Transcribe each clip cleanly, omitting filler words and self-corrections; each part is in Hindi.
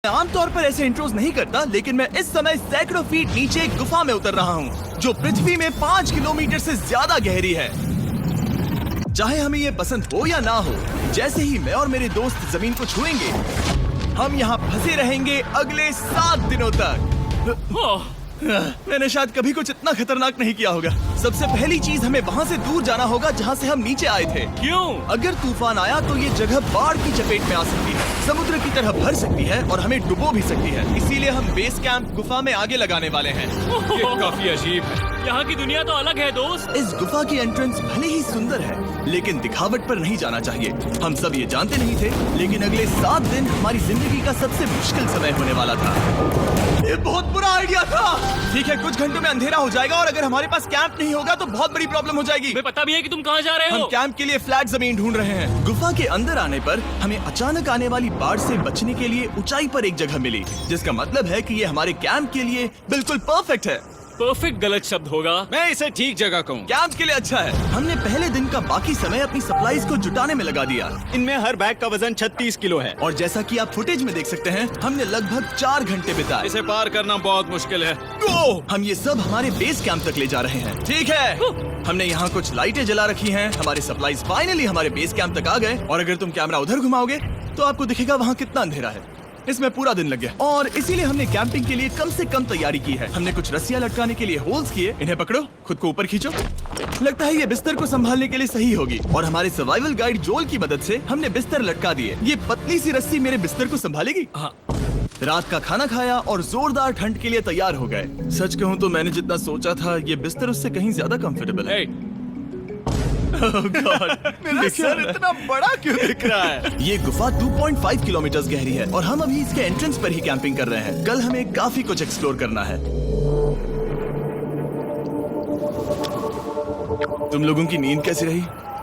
मैं आमतौर पर ऐसे इंट्रोज नहीं करता, लेकिन मैं इस समय सैकड़ों फीट नीचे एक गुफा में उतर रहा हूँ जो पृथ्वी में 5 किलोमीटर से ज्यादा गहरी है। चाहे हमें ये पसंद हो या ना हो, जैसे ही मैं और मेरे दोस्त जमीन को छुएंगे, हम यहाँ फंसे रहेंगे अगले 7 दिनों तक। मैंने शायद कभी कुछ इतना खतरनाक नहीं किया होगा। सबसे पहली चीज, हमें वहाँ से दूर जाना होगा जहाँ से हम नीचे आए थे। क्यों? अगर तूफान आया तो ये जगह बाढ़ की चपेट में आ सकती है, समुद्र की तरह भर सकती है और हमें डुबो भी सकती है। इसीलिए हम बेस कैंप गुफा में आगे लगाने वाले हैं। ये काफी अजीब है। यहाँ की दुनिया तो अलग है दोस्त। इस गुफा की एंट्रेंस भले ही सुंदर है, लेकिन दिखावट पर नहीं जाना चाहिए। हम सब ये जानते नहीं थे, लेकिन अगले 7 दिन हमारी जिंदगी का सबसे मुश्किल समय होने वाला था। ये बहुत बुरा आइडिया था। ठीक है, कुछ घंटों में अंधेरा हो जाएगा और अगर हमारे पास कैंप नहीं होगा तो बहुत बड़ी प्रॉब्लम हो जाएगी। तुम्हें पता भी है कि तुम कहाँ जा रहे हम हो? कैंप के लिए फ्लैट जमीन ढूंढ रहे हैं। गुफा के अंदर आने पर हमें अचानक आने वाली बाढ़ से बचने के लिए ऊंचाई पर एक जगह मिली, जिसका मतलब है कि ये हमारे कैंप के लिए बिल्कुल परफेक्ट है। परफेक्ट गलत शब्द होगा। मैं इसे ठीक जगह कहूँ। कैंप के लिए अच्छा है। हमने पहले दिन का बाकी समय अपनी सप्लाईज को जुटाने में लगा दिया। इनमें हर बैग का वजन 36 किलो है। और जैसा कि आप फुटेज में देख सकते हैं, हमने लगभग 4 घंटे बिताए। इसे पार करना बहुत मुश्किल है। हम ये सब हमारे बेस कैंप तक ले जा रहे हैं। ठीक है, हमने यहाँ कुछ लाइटें जला रखी हैं। हमारे सप्लाईज फाइनली हमारे बेस कैंप तक आ गए। और अगर तुम कैमरा उधर घुमाओगे तो आपको दिखेगा वहाँ कितना अंधेरा है। इसमें पूरा दिन लग गया और इसीलिए हमने कैंपिंग के लिए कम से कम तैयारी की है। हमने कुछ रस्सियां लटकाने के लिए होल्स किए। इन्हें पकड़ो, खुद को ऊपर खींचो। लगता है ये बिस्तर को संभालने के लिए सही होगी। और हमारे सर्वाइवल गाइड जोल की मदद से हमने बिस्तर लटका दिए। ये पतली सी रस्सी मेरे बिस्तर को संभालेगी। हाँ। रात का खाना खाया और जोरदार ठंड के लिए तैयार हो गए। सच कहूँ तो मैंने जितना सोचा था, ये बिस्तर उससे कहीं ज्यादा कंफर्टेबल है। Oh God, मेरा सर इतना बड़ा क्यों दिख रहा है? ये गुफा 2.5 किलोमीटर गहरी है और हम अभी इसके एंट्रेंस पर ही कैंपिंग कर रहे हैं। कल हमें काफी कुछ एक्सप्लोर करना है। तुम लोगों की नींद कैसी रही?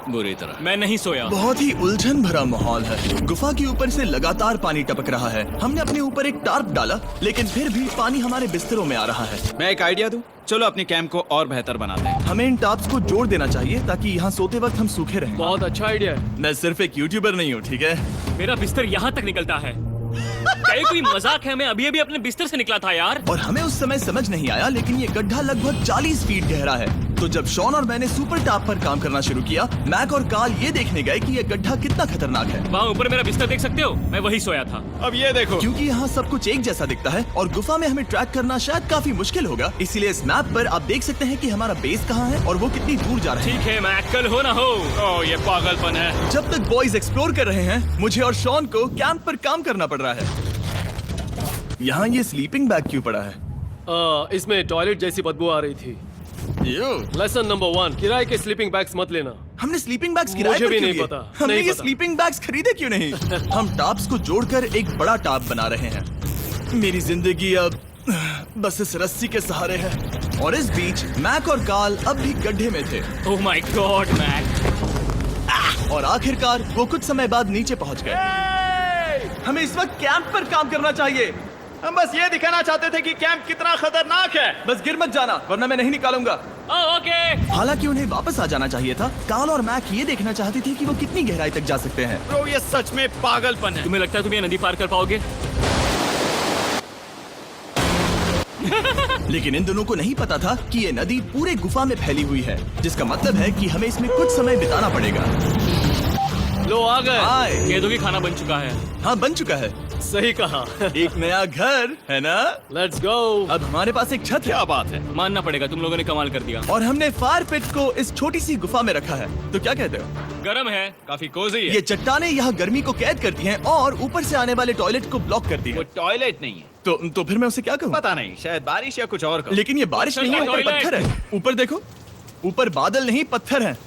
बुरी तरह। मैं नहीं सोया। बहुत ही उलझन भरा माहौल है। गुफा के ऊपर से लगातार पानी टपक रहा है। हमने अपने ऊपर एक टार्प डाला, लेकिन फिर भी पानी हमारे बिस्तरों में आ रहा है। मैं एक आइडिया दूं? चलो अपने कैंप को और बेहतर बनाते हैं। हमें इन टार्प्स को जोड़ देना चाहिए ताकि यहाँ सोते वक्त हम सूखे रहें। बहुत अच्छा आइडिया है। मैं सिर्फ एक यूट्यूबर नहीं हूँ, ठीक है? मेरा बिस्तर यहाँ तक निकलता है। क्या ये कोई मजाक है? मैं अभी अभी अपने बिस्तर से निकला था यार। और हमें उस समय समझ नहीं आया, लेकिन ये गड्ढा लगभग 40 फीट गहरा है। तो जब शॉन और मैंने सुपर टॉप पर काम करना शुरू किया, मैक और कार्ल ये देखने गए कि ये गड्ढा कितना खतरनाक है। वहाँ ऊपर मेरा बिस्तर देख सकते हो? मैं वही सोया था। अब ये देखो। क्योंकि यहाँ सब कुछ एक जैसा दिखता है और गुफा में हमें ट्रैक करना शायद काफी मुश्किल होगा, इसीलिए इस मैप पर आप देख सकते हैं कि हमारा बेस कहाँ है और वो कितनी दूर जा रहा है। ठीक है, मैं कल हो ना हो। ओह, ये पागलपन है। जब तक बॉयज एक्सप्लोर कर रहे हैं, मुझे और शॉन को कैंप पर काम करना पड़ रहा है। यहाँ ये स्लीपिंग बैग क्यों पड़ा है? इसमें टॉयलेट जैसी बदबू आ रही थी। लेसन नंबर 1, किराए के स्लीपिंग बैग्स मत लेना। हमने स्लीपिंग बैग्स किराए मुझे पर भी क्यों नहीं लिए? पता, हमने नहीं ये पता। स्लीपिंग बैग्स खरीदे क्यों नहीं? हम टॉप्स को जोड़कर एक बड़ा टॉप बना रहे हैं। मेरी जिंदगी अब बस इस रस्सी के सहारे है। और इस बीच मैक और कार्ल अब भी गड्ढे में थे। Oh my god Mac. और आखिरकार वो कुछ समय बाद नीचे पहुंच गए। हमें इस वक्त कैंप पर काम करना चाहिए। हम बस ये दिखाना चाहते थे कि कैंप कितना खतरनाक है। बस गिर मत जाना, वरना मैं नहीं निकालूंगा। ओके। हालांकि उन्हें वापस आ जाना चाहिए था। कार्ल और मैक ये देखना चाहते थे कि वो कितनी गहराई तक जा सकते हैं। ब्रो, ये सच में पागलपन है। तुम्हें लगता है तुम ये नदी पार कर पाओगे? लेकिन इन दोनों को नहीं पता था कि ये नदी पूरे गुफा में फैली हुई है, जिसका मतलब है कि हमें इसमें कुछ समय बिताना पड़ेगा। लो आ गए। आए। कह दो कि खाना बन चुका है। हाँ, बन चुका है। सही कहा। एक नया घर है ना? Let's go. अब हमारे पास एक छत है। क्या बात है। मानना पड़ेगा, तुम लोगों ने कमाल कर दिया। और हमने फायर पिट को इस छोटी सी गुफा में रखा है। तो क्या कहते हो? गरम है। काफी कोजी है। ये चट्टानें यहाँ गर्मी को कैद करती हैं और ऊपर से आने वाले टॉयलेट को ब्लॉक करती वो हैं। टॉयलेट नहीं है। तो फिर मैं उसे क्या कहूँ? पता नहीं, शायद बारिश या कुछ और कहो। लेकिन ये बारिश नहीं है, ऊपर टॉयलेट। पत्थर है। ऊपर देखो, ऊपर बादल नहीं पत्थर है।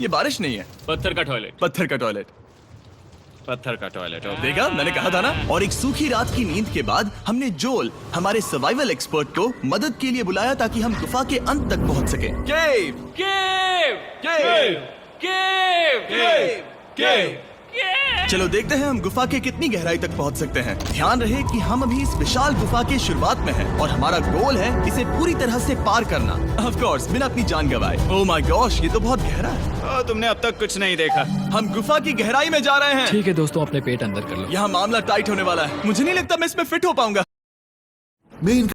ये बारिश नहीं है, पत्थर का टॉयलेट। पत्थर का टॉयलेट। पत्थर का टॉयलेट। देखा, मैंने कहा था ना। और एक सूखी रात की नींद के बाद हमने जोल, हमारे सर्वाइवल एक्सपर्ट को मदद के लिए बुलाया ताकि हम गुफा के अंत तक पहुंच सके। केव, केव, केव, केव, केव, केव, चलो देखते हैं हम गुफा के कितनी गहराई तक पहुंच सकते हैं। ध्यान रहे कि हम अभी इस विशाल गुफा के शुरुआत में हैं और हमारा गोल है इसे पूरी तरह से पार करना। ऑफ कोर्स बिना अपनी जान गंवाए। ओह माय गॉश, ये तो बहुत गहरा है। तुमने अब तक कुछ नहीं देखा। हम गुफा की गहराई में जा रहे हैं। ठीक है दोस्तों, अपने पेट अंदर कर लो। यहाँ मामला टाइट होने वाला है। मुझे नहीं लगता मैं इसमें फिट हो पाऊंगा।